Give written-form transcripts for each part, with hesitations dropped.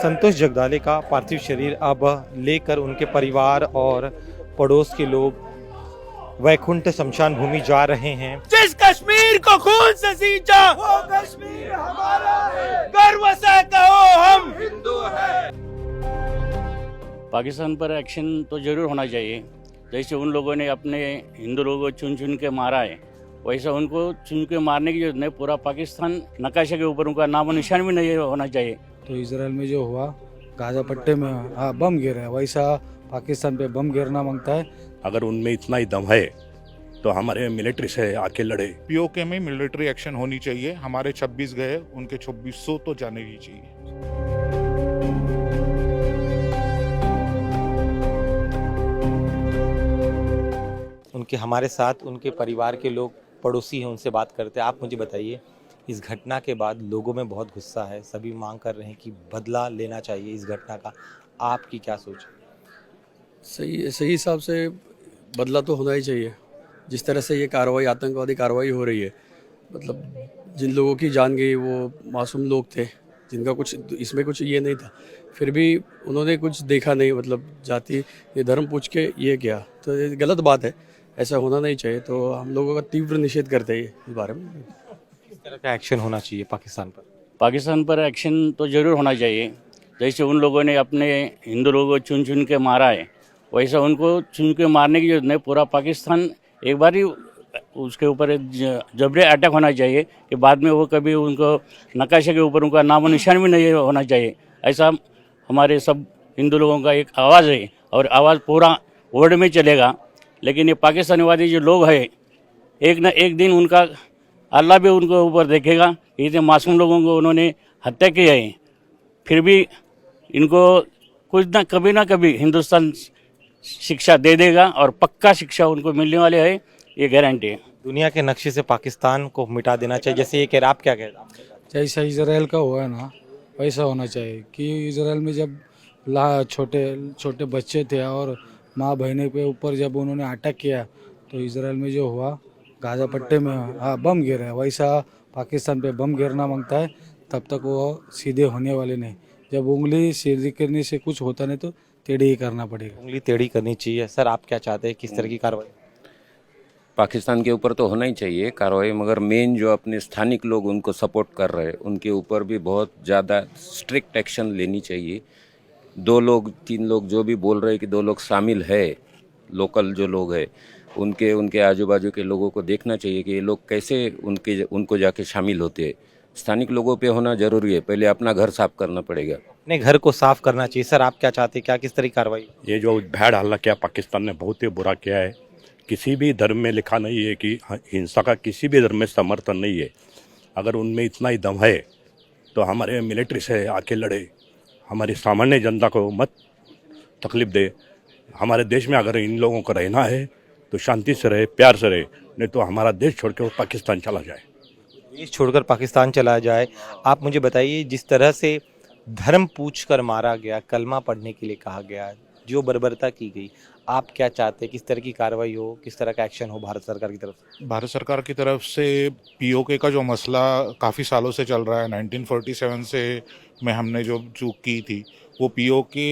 संतोष जगदाले का पार्थिव शरीर अब लेकर उनके परिवार और पड़ोस के लोग वैकुंठ शमशान भूमि जा रहे हैं। जिस कश्मीर को खून से सींचा वो कश्मीर हमारा है, गर्व से कहो हम हिंदू हैं। पाकिस्तान पर एक्शन तो जरूर होना चाहिए। जैसे उन लोगों ने अपने हिंदू लोगों को चुन चुन के मारा है, वैसा उनको चुन के मारने की जरूरत नहीं। पूरा पाकिस्तान नक्काशे के ऊपर उनका नामो निशान भी नहीं होना चाहिए। तो इसराइल में जो हुआ गाजा पट्टे में बम गिरा है, वैसा पाकिस्तान पे बम गिरना मांगता है। अगर उनमें इतना ही दम है तो हमारे मिलिट्री से आके लड़े। पीओके में मिलिट्री एक्शन होनी चाहिए। हमारे 26 गए, उनके 2600 तो जाने ही चाहिए। उनके हमारे साथ उनके परिवार के लोग पड़ोसी हैं, उनसे बात करते हैं। आप मुझे बताइए, इस घटना के बाद लोगों में बहुत गुस्सा है, सभी मांग कर रहे हैं कि बदला लेना चाहिए इस घटना का। आपकी क्या सोच है? सही हिसाब से बदला तो होना ही चाहिए। जिस तरह से ये कार्रवाई, आतंकवादी कार्रवाई हो रही है, मतलब जिन लोगों की जान गई वो मासूम लोग थे, जिनका कुछ इसमें कुछ ये नहीं था, फिर भी उन्होंने कुछ देखा नहीं, मतलब जाति ये धर्म पूछ के ये किया, तो ये गलत बात है, ऐसा होना नहीं चाहिए। तो हम लोगों का तीव्र निषेध करते हैं इस बारे में। किस तरह का एक्शन होना चाहिए पाकिस्तान पर? पाकिस्तान पर एक्शन तो जरूर होना चाहिए। जैसे उन लोगों ने अपने हिंदू लोगों को चुन चुन के मारा है, वैसा उनको चुन के मारने की जरूरत नहीं। पूरा पाकिस्तान एक बार ही उसके ऊपर जबरे अटैक होना चाहिए कि बाद में वो कभी उनको नक्काशे के ऊपर उनका नामो निशान भी नहीं होना चाहिए। ऐसा हमारे सब हिंदू लोगों का एक आवाज़ है और आवाज़ पूरा वर्ल्ड में चलेगा। लेकिन ये पाकिस्तानीवादी जो लोग हैं, एक न एक दिन उनका अल्लाह भी उनके ऊपर देखेगा। इतने मासूम लोगों को उन्होंने हत्या की है, फिर भी इनको कुछ ना कभी हिंदुस्तान शिक्षा दे देगा और पक्का शिक्षा उनको मिलने वाले है, ये गारंटी है। दुनिया के नक्शे से पाकिस्तान को मिटा देना चाहिए, जैसे ये कह रहे, आप क्या कह रहे हैं? जैसा इसराइल का हुआ है ना, वैसा होना चाहिए कि इसराइल में जब छोटे छोटे बच्चे थे और माँ बहने पे ऊपर जब उन्होंने अटैक किया, तो इसराइल में जो हुआ गाजा पट्टे में बम गिरा है, वैसा पाकिस्तान पे बम गिरना मांगता है। तब तक वो सीधे होने वाले नहीं। जब उंगली सीधी करने से कुछ होता नहीं तो टेढ़ी ही करना पड़ेगा। उंगली टेढ़ी करनी चाहिए। सर, आप क्या चाहते हैं, किस तरह की कार्रवाई? पाकिस्तान के ऊपर तो होना ही चाहिए कार्रवाई, मगर मेन जो अपने स्थानिक लोग उनको सपोर्ट कर रहे हैं उनके ऊपर भी बहुत ज़्यादा स्ट्रिक्ट एक्शन लेनी चाहिए। 2 लोग 3 लोग जो भी बोल रहे हैं कि 2 लोग शामिल है, लोकल जो लोग हैं उनके आजू बाजू के लोगों को देखना चाहिए कि ये लोग कैसे उनको जाके शामिल होते हैं। स्थानिक लोगों पे होना जरूरी है। पहले अपना घर साफ करना पड़ेगा, अपने घर को साफ करना चाहिए। सर, आप क्या चाहते हैं, क्या किस तरह की कार्रवाई? ये जो भैड़ हल्ला किया पाकिस्तान ने, बहुत ही बुरा किया है। किसी भी धर्म में लिखा नहीं है कि हिंसा का किसी भी धर्म में समर्थन नहीं है। अगर उनमें इतना ही दम है तो हमारे मिलिट्री से आके लड़े। हमारी सामान्य जनता को मत तकलीफ दे। हमारे देश में अगर इन लोगों को रहना है तो शांति से रहे, प्यार से रहे, नहीं तो हमारा देश छोड़ के वो पाकिस्तान चला जाए। देश छोड़कर पाकिस्तान चला जाए। आप मुझे बताइए, जिस तरह से धर्म पूछकर मारा गया, कलमा पढ़ने के लिए कहा गया, जो बर्बरता की गई, आप क्या चाहते हैं, किस तरह की कार्रवाई हो, किस तरह का एक्शन हो भारत सरकार की तरफ से? भारत सरकार की तरफ से पीओके का जो मसला काफ़ी सालों से चल रहा है, 1947 से में हमने जो चूक की थी, वो PoK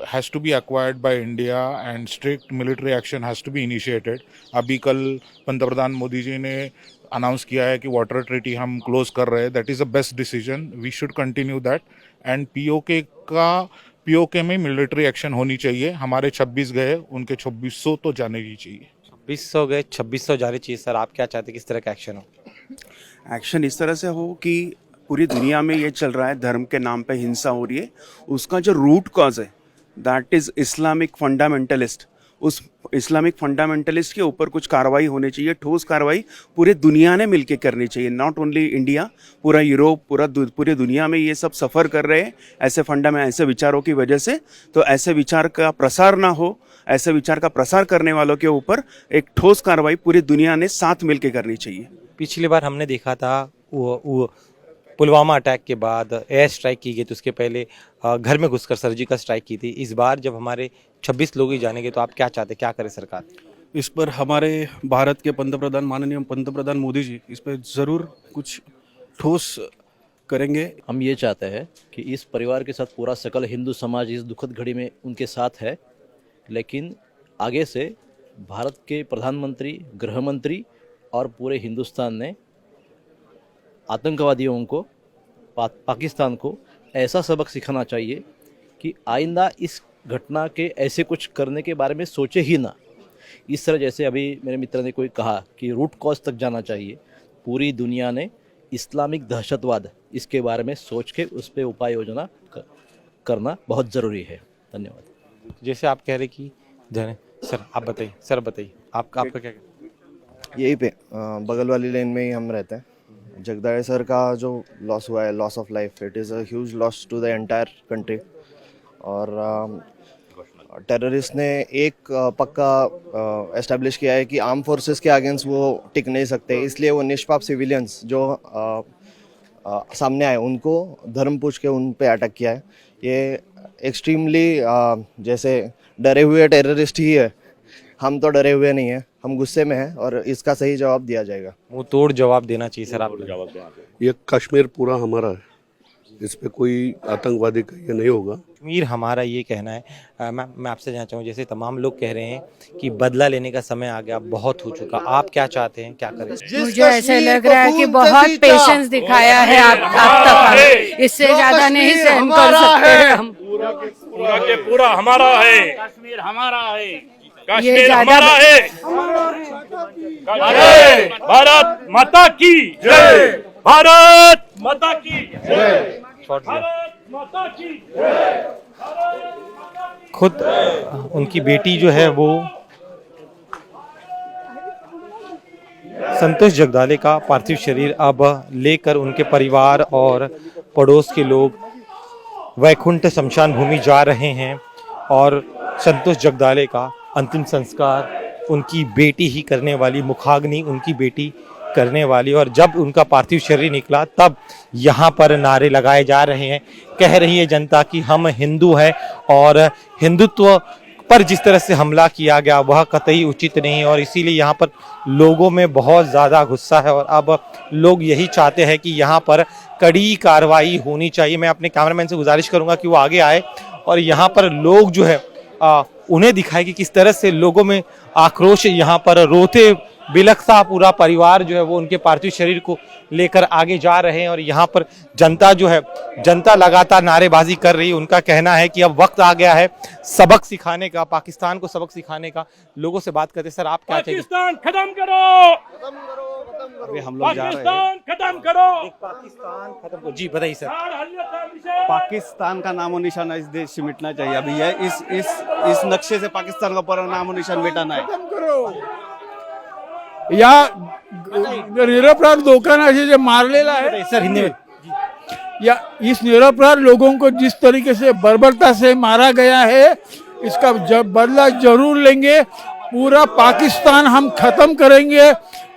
has to be acquired by India and strict military action has to be initiated. अभी कल पंतप्रधान मोदी जी ने अनाउंस किया है कि वाटर ट्रीटी हम क्लोज कर रहे हैं। That is the best decision, we should continue that. And PoK में मिलिट्री एक्शन होनी चाहिए। हमारे 26 गए, उनके 2600 तो जाने ही चाहिए। 2600 गए, 2600 जाने चाहिए। सर, आप क्या चाहते हैं, किस तरह का एक्शन हो? एक्शन इस तरह से हो कि पूरी दुनिया में ये चल रहा है, धर्म के नाम पे हिंसा हो रही है, उसका जो रूट कॉज है दैट इज़ इस्लामिक फंडामेंटलिस्ट। उस इस्लामिक फंडामेंटलिस्ट के ऊपर कुछ कार्रवाई होनी चाहिए, ठोस कार्रवाई पूरे दुनिया ने मिलके करनी चाहिए, नॉट ओनली इंडिया, पूरा यूरोप, पूरी दुनिया में ये सब सफ़र कर रहे हैं ऐसे विचारों की वजह से। तो ऐसे विचार का प्रसार ना हो, ऐसे विचार का प्रसार करने वालों के ऊपर एक ठोस कार्रवाई पूरी दुनिया ने साथ मिलके करनी चाहिए। पिछली बार हमने देखा था वो पुलवामा अटैक के बाद एयर स्ट्राइक की गई, तो उसके पहले घर में घुसकर सर्जिकल स्ट्राइक की थी। इस बार जब हमारे 26 लोग ही जानेंगे, तो आप क्या चाहते हैं, क्या करे सरकार? इस पर हमारे भारत के पंतप्रधान, माननीय पंतप्रधान मोदी जी, इस पर ज़रूर कुछ ठोस करेंगे। हम ये चाहते हैं कि इस परिवार के साथ पूरा सकल हिंदू समाज इस दुखद घड़ी में उनके साथ है, लेकिन आगे से भारत के प्रधानमंत्री, गृह मंत्री और पूरे हिंदुस्तान ने आतंकवादियों को, पाकिस्तान को ऐसा सबक सिखाना चाहिए कि आइंदा इस घटना के ऐसे कुछ करने के बारे में सोचे ही ना। इस तरह जैसे अभी मेरे मित्र ने कोई कहा कि रूट कॉज तक जाना चाहिए, पूरी दुनिया ने इस्लामिक दहशतवाद इसके बारे में सोच के उस पर उपाय योजना करना बहुत ज़रूरी है। धन्यवाद। जैसे आप कह रहे कि सर आप बताइए, आपका क्या यही पे बगल वाली लेन में ही हम रहते हैं। जगदाळे सर का जो लॉस हुआ है, loss of life, it is a huge loss to the entire country. और टेररिस्ट ने एक पक्का एस्टेब्लिश किया है कि आर्म फोर्सेस के अगेंस्ट वो टिक नहीं सकते, इसलिए वो निष्पाप सिविलियंस जो सामने आए उनको धर्म पूछ के उन पे अटैक किया है। ये एक्सट्रीमली जैसे डरे हुए टेररिस्ट ही है, हम तो डरे हुए नहीं हैं, हम गुस्से में हैं और इसका सही जवाब दिया जाएगा। मुंह तोड़ जवाब देना चाहिए सर आप। ये कश्मीर पूरा हमारा है, इस पे कोई आतंकवादी का ये नहीं होगा। कश्मीर हमारा ये कहना है। मैं आपसे जानना चाहूँ, जैसे तमाम लोग कह रहे हैं कि बदला लेने का समय आ गया, बहुत हो चुका, आप क्या चाहते हैं, क्या करें? मुझे ऐसे लग रहा है कि बहुत पेशेंस दिखाया है आप तक, इससे ज्यादा नहीं सहन कर सकते हैं हम। पूरा के पूरा हमारा है, कश्मीर हमारा है, कश्मीर हमारा है। भारत माता की जय, भारत माता की जय, भारत माता की जय। खुद उनकी बेटी जो है वो संतोष जगदाले का पार्थिव शरीर अब लेकर उनके परिवार और पड़ोस के लोग वैकुंठ शमशान भूमि जा रहे हैं और संतोष जगदाले का अंतिम संस्कार उनकी बेटी ही करने वाली, मुखाग्नि उनकी बेटी करने वाली। और जब उनका पार्थिव शरीर निकला तब यहाँ पर नारे लगाए जा रहे हैं, कह रही है जनता कि हम हिंदू हैं और हिंदुत्व पर जिस तरह से हमला किया गया वह कतई उचित नहीं, और इसीलिए यहाँ पर लोगों में बहुत ज़्यादा गुस्सा है और अब लोग यही चाहते हैं कि यहाँ पर कड़ी कार्रवाई होनी चाहिए। मैं अपने कैमरामैन से गुजारिश करूँगा कि वो आगे आए और यहाँ पर लोग जो है उन्हें दिखाए कि किस तरह से लोगों में आक्रोश, यहाँ पर रोते बिलखता पूरा परिवार जो है वो उनके पार्थिव शरीर को लेकर आगे जा रहे हैं। और यहाँ पर जनता जो है, जनता लगातार नारेबाजी कर रही है। उनका कहना है कि अब वक्त आ गया है सबक सिखाने का, पाकिस्तान को सबक सिखाने का। लोगों से बात करते, सर आप क्या चाहिए? पाकिस्तान खत्म करो, अभी हम लोग जा रहे हैं। पाकिस्तान खत्म करो, पाकिस्तान खत्म करो। जी बताइए सर। पाकिस्तान का नामो निशान इस देश से मिटना चाहिए। अभी है इस नक्शे से पाकिस्तान का पूरा नामो निशान मिटाना है। या निरपराध लोकांना जे मारलेला आहे सर हिंदी में। या इस निरपराध लोगों को जिस तरीके से बर्बरता से मारा गया है, इसका बदला जरूर लेंगे। पूरा पाकिस्तान हम खत्म करेंगे।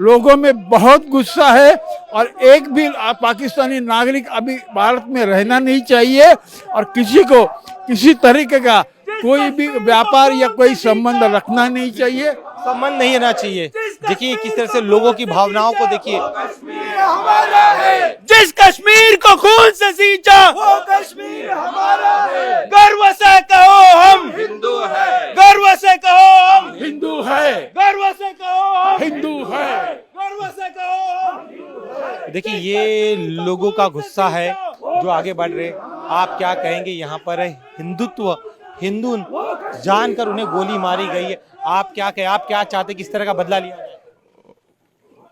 लोगों में बहुत गुस्सा है और एक भी पाकिस्तानी नागरिक अभी भारत में रहना नहीं चाहिए और किसी को किसी तरीके का कोई भी व्यापार या कोई संबंध रखना नहीं चाहिए, संबंध नहीं रहना चाहिए। देखिए किस तरह से लोगों की भावनाओं को देखिए। जिस कश्मीर को खून से सींचा वो कश्मीर हमारा है। गर्व से कहो हम हिंदू है, गर्व से कहो हम हिंदू है, गर्व से कहो हम हिंदू है, गर्व से कहो हम। देखिए ये लोगों का गुस्सा है जो आगे बढ़ रहे। आप क्या कहेंगे? यहाँ पर हिंदुत्व, हिंदू जानकर उन्हें गोली मारी गई है। आप क्या कहें, आप क्या चाहते, किस तरह का बदला लिया जाए?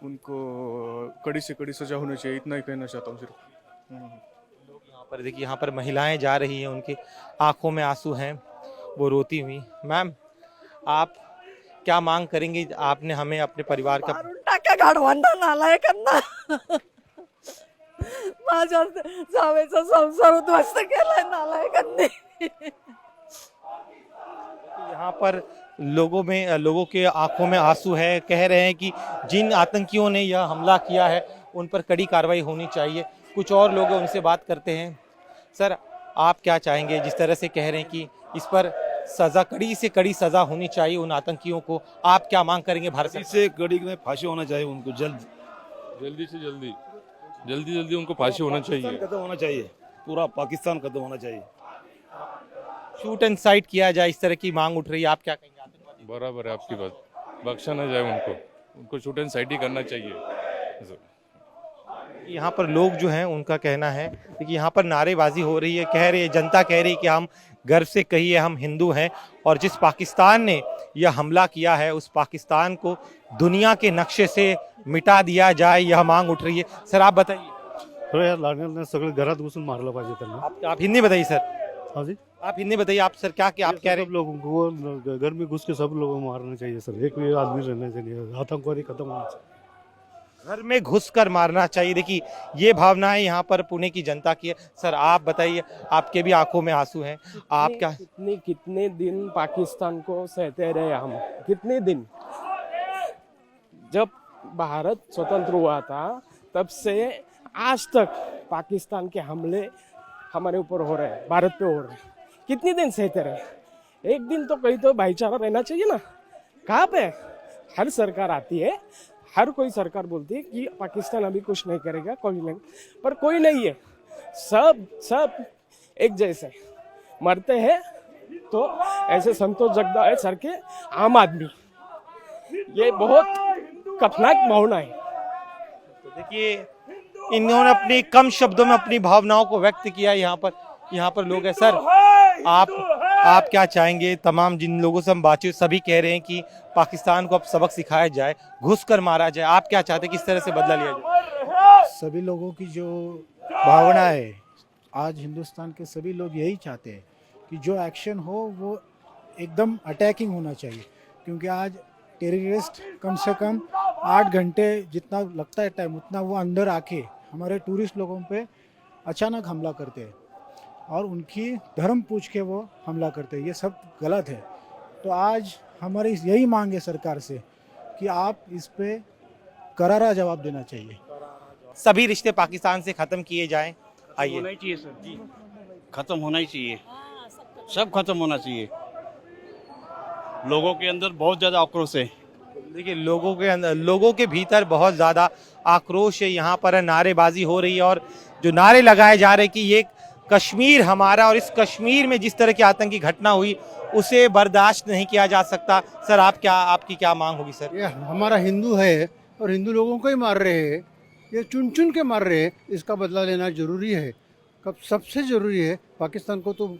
उनको कड़ी से कड़ी सजा होनी चाहिए, इतना ही कहना चाहता हूँ सिर्फ। यहाँ पर देखिए, यहाँ पर महिलाएं जा रही हैं, उनकी आंखों में आंसू हैं, वो रोती हुई। मैम आप क्या मांग करेंगे? आपने हमें अपने परिवार का टाका गाढवांना नालायकांना माझ्या जावेचा संसार उद्ध्वस्त केलाय नालायकांनी। यहाँ पर लोगों के आंखों में आंसू है, कह रहे हैं कि जिन आतंकियों ने यह हमला किया है उन पर कड़ी कार्रवाई होनी चाहिए। कुछ और लोग हैं, उनसे बात करते हैं। सर आप क्या चाहेंगे? जिस तरह से कह रहे हैं कि इस पर सजा, कड़ी से कड़ी सजा होनी चाहिए उन आतंकियों को, आप क्या मांग करेंगे? भारत से कड़ी में फांसी होना चाहिए उनको, जल्दी से जल्दी। जल्दी जल्दी उनको फांसी होना चाहिए। खत्म होना चाहिए, पूरा पाकिस्तान खत्म होना चाहिए। शूट एंड साइट किया जाए, इस तरह की मांग उठ रही है, आप क्या कहेंगे? आतंकवादी बराबर है आपकी बात, बख्शा ना जाए उनको शूट एंड साइट ही करना चाहिए। यहाँ पर लोग जो हैं उनका कहना है कि यहाँ पर नारेबाजी हो रही है, कह रही है जनता, कह रही है कि हम गर्व से कहिए हम हिंदू हैं, और जिस पाकिस्तान ने यह हमला किया है उस पाकिस्तान को दुनिया के नक्शे से मिटा दिया जाए, यह मांग उठ रही है। सर आप बताइए। हो यार, लागणार सगळं घरात घुसून मारलं पाहिजे त्यांना। आप हिंदी बताइए सर। हाँ जी, आप हिंदी बताइए। आप सर क्या आप कह रहे हैं? सब लोगों को घर में घुस के सब लोगों को मारना चाहिए सर, एक भी आदमी रहना चाहिए, आतंकवादी खत्म होना चाहिए। घर में घुसकर मारना चाहिए। देखिए ये भावनाएं यहाँ पर पुणे की जनता की है। सर आप बताइए, आपके भी आंखों में आंसू हैं, आप क्या? कितने दिन पाकिस्तान को सहते रहे हम, कितने दिन। जब भारत स्वतंत्र हुआ था तब से आज तक पाकिस्तान के हमले हमारे ऊपर हो रहे हैं, भारत पे हो रहे हैं। कितने दिन सहते रहे? एक दिन तो कहीं तो भाईचारा रहना चाहिए ना। कहाँ पे हर सरकार आती है, हर कोई सरकार बोलती है कि पाकिस्तान अभी कुछ नहीं करेगा, कोई नहीं, पर कोई नहीं है। सब एक जैसे मरते हैं। तो ऐसे संतोष जगदीश सर के आम आदमी, ये बहुत खतरनाक भावना है। तो देखिए इन्होंने अपनी कम शब्दों में अपनी भावनाओं को व्यक्त किया। यहाँ पर लोग हैं। सर आप क्या चाहेंगे? तमाम जिन लोगों से हम बातचीत, सभी कह रहे हैं कि पाकिस्तान को अब सबक सिखाया जाए, घुसकर मारा जाए। आप क्या चाहते हैं, किस तरह से बदला लिया जाए? सभी लोगों की जो भावना है, आज हिंदुस्तान के सभी लोग यही चाहते हैं कि जो एक्शन हो वो एकदम अटैकिंग होना चाहिए, क्योंकि आज टेररिस्ट कम से कम 8 घंटे जितना लगता है टाइम, उतना वो अंदर आके हमारे टूरिस्ट लोगों पे अचानक हमला करते हैं और उनकी धर्म पूछ के वो हमला करते हैं। ये सब गलत है। तो आज हमारी यही मांग है सरकार से कि आप इस पे करारा जवाब देना चाहिए। सभी रिश्ते पाकिस्तान से खत्म किए जाएं। आइए। होना ही चाहिए सर जी, खत्म होना ही चाहिए, सब खत्म होना चाहिए। लोगों के अंदर बहुत ज़्यादा आक्रोश है। देखिए लोगों के भीतर बहुत ज़्यादा आक्रोश है। यहाँ पर नारेबाजी हो रही है और जो नारे लगाए जा रहे हैं कि ये कश्मीर हमारा, और इस कश्मीर में जिस तरह की आतंकी घटना हुई उसे बर्दाश्त नहीं किया जा सकता। सर आपकी क्या मांग होगी? सर ये हमारा हिंदू है और हिंदू लोगों को ही मार रहे हैं, ये चुन चुन के मार रहे हैं, इसका बदला लेना जरूरी है। कब सबसे ज़रूरी है, पाकिस्तान को तो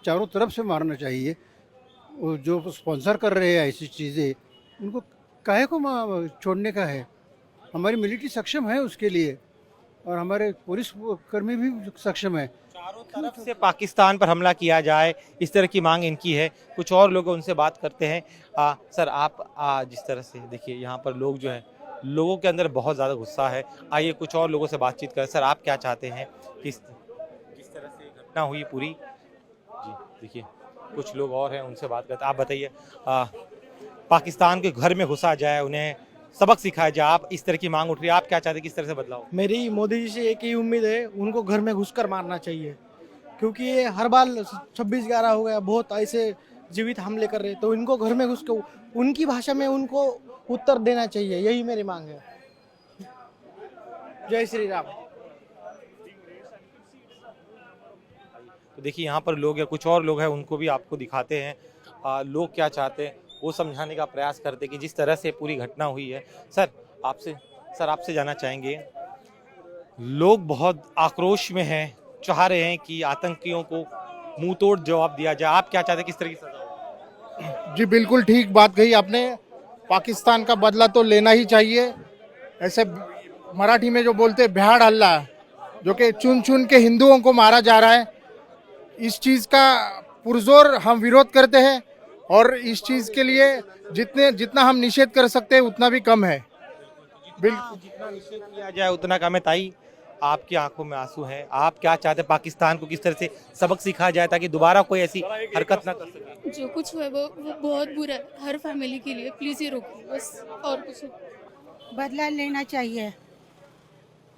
चारों तरफ से मारना चाहिए। वो जो स्पॉन्सर कर रहे हैं ऐसी चीज़ें, उनको काहे को छोड़ने का है। हमारी मिलिट्री सक्षम है उसके लिए और हमारे पुलिस कर्मी भी सक्षम है। चारों तरफ से पाकिस्तान पर हमला किया जाए, इस तरह की मांग इनकी है। कुछ और लोग उनसे बात करते हैं। सर आप जिस तरह से देखिए यहाँ पर लोग जो है, लोगों के अंदर बहुत ज़्यादा गुस्सा है। आइए कुछ और लोगों से बातचीत करें। सर आप क्या चाहते हैं किस तरह से घटना हुई पूरी? जी देखिए कुछ लोग और हैं, उनसे बात करते हैं। आप बताइए, पाकिस्तान के घर में घुसा जाए, उन्हें सबक सिखाया जाए, आप इस तरह की मांग उठ रही है, आप क्या चाहते हैं, किस तरह से बदलाव? मेरी मोदी जी से एक ही उम्मीद है, उनको घर में घुसकर मारना चाहिए, क्योंकि ये हर बार 26/11 हो गया, बहुत ऐसे जीवित हमले कर रहे, तो इनको घर में घुस के उनकी भाषा में उनको उत्तर देना चाहिए। यही मेरी मांग है। जय श्री राम। तो देखिए यहाँ पर लोग हैं, कुछ और लोग हैं, उनको भी आपको दिखाते हैं। लोग क्या चाहते हैं वो समझाने का प्रयास करते कि जिस तरह से पूरी घटना हुई है। सर आपसे जानना चाहेंगे, लोग बहुत आक्रोश में हैं, चाह रहे हैं कि आतंकियों को मुंह तोड़ जवाब दिया जाए, आप क्या चाहते हैं, किस तरह की सजा? जी बिल्कुल ठीक बात कही आपने। पाकिस्तान का बदला तो लेना ही चाहिए। ऐसे मराठी में जो बोलते हैं भ्याड़ हल्ला, जो कि चुन चुन के हिंदुओं को मारा जा रहा है, इस चीज़ का पुरजोर हम विरोध करते हैं और इस चीज़ के लिए जितना हम निषेध कर सकते हैं उतना भी कम है। बिल्कुल जितना निषेध किया जाए उतना कम है। ताई आपकी आंखों में आंसू हैं, आप क्या चाहते हैं, पाकिस्तान को किस तरह से सबक सिखाया जाए ताकि दोबारा कोई ऐसी हरकत ना कर सके? जो कुछ हुआ वो बहुत बुरा है हर फैमिली के लिए। प्लीज ये रोकिए बस, और कुछ बदला लेना चाहिए,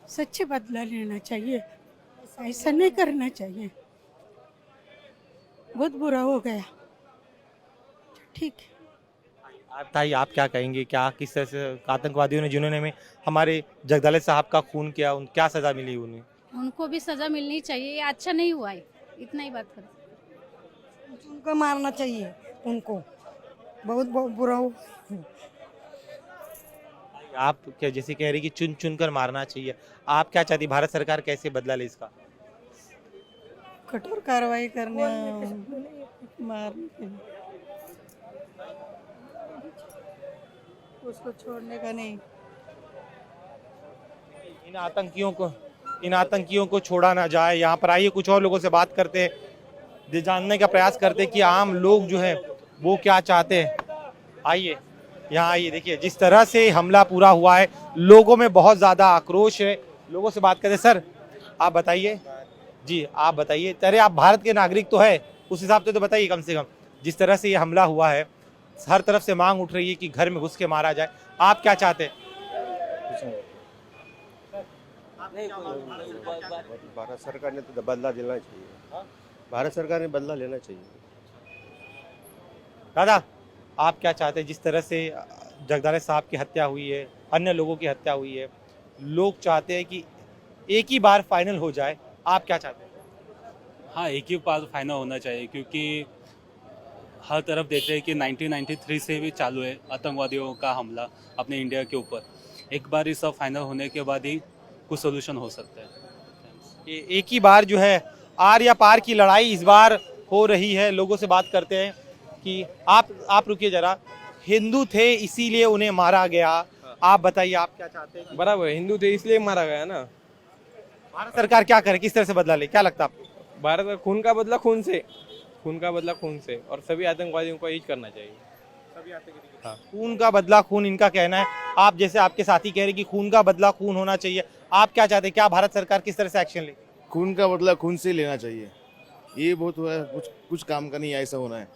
सच्चे बदला लेना चाहिए, ऐसा नहीं करना चाहिए। बहुत बुरा हो गया। ठीक है। आप बताइए, आप क्या कहेंगे, क्या किस तरह से आतंकवादियों ने जिन्होंने में हमारे जगदाले साहब का खून किया, उन क्या सजा मिली उन्हें? उनको भी सजा मिलनी चाहिए, ये अच्छा नहीं हुआ है, इतना ही बात कर। उनको मारना चाहिए, उनको बहुत बहुत बुरा हो। आप क्या जैसे कह रही कि चुन चुन कर मारना चाहिए, आप क्या चाहती, भारत सरकार कैसे बदला ले इसका? कठोर कार्रवाई करने मारने के लिए। उसको छोड़ने का नहीं। इन आतंकियों को छोड़ा ना जाए। यहाँ पर आइए, कुछ और लोगों से बात करते हैं, ये जानने का प्रयास करते हैं कि आम लोग जो है वो क्या चाहते हैं। आइए यहाँ आइए, देखिए जिस तरह से हमला पूरा हुआ है, लोगों में बहुत ज्यादा आक्रोश है। लोगों से बात करते, सर आप बताइए जी, आप बताइए, अरे आप भारत के नागरिक तो है, उस हिसाब से तो बताइए कम से कम, जिस तरह से ये हमला हुआ है, हर तरफ से मांग उठ रही है कि घर में घुस के मारा जाए, आप क्या चाहते हैं? भारत सरकार ने तो बदला लेना चाहिए, भारत सरकार ने बदला लेना चाहिए। दादा आप क्या चाहते हैं, जिस तरह से जगदाले साहब की हत्या हुई है, अन्य लोगों की हत्या हुई है, लोग चाहते हैं कि एक ही बार फाइनल हो जाए, आप क्या चाहते हैं? हाँ, एक ही बार फाइनल होना चाहिए, क्योंकि हर तरफ देख रहे हैं कि 1993 से भी चालू है आतंकवादियों का हमला अपने इंडिया के ऊपर। एक बार इस सब फाइनल होने के बाद ही कुछ सोल्यूशन हो सकता है। एक ही बार जो है आर या पार की लड़ाई इस बार हो रही है। लोगों से बात करते हैं कि आप रुकिए जरा, हिंदू थे इसीलिए उन्हें मारा गया, आप बताइए आप क्या चाहते हैं? बराबर, हिंदू थे इसलिए मारा गया ना। भारत सरकार क्या करे, किस तरह से बदला ले, क्या लगता है आपको? भारत का खून का बदला खून से, खून का बदला खून से, और सभी आतंकवादियों को यही करना चाहिए। हाँ। खून का बदला खून, इनका कहना है। आप जैसे आपके साथी कह रहे कि खून का बदला खून होना चाहिए, आप क्या चाहते हैं, क्या भारत सरकार किस तरह से एक्शन ले? खून का बदला खून से लेना चाहिए, ये बहुत हुआ है, कुछ काम का नहीं है, ऐसा होना है।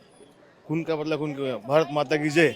खून का बदला खून, भारत माता की जय।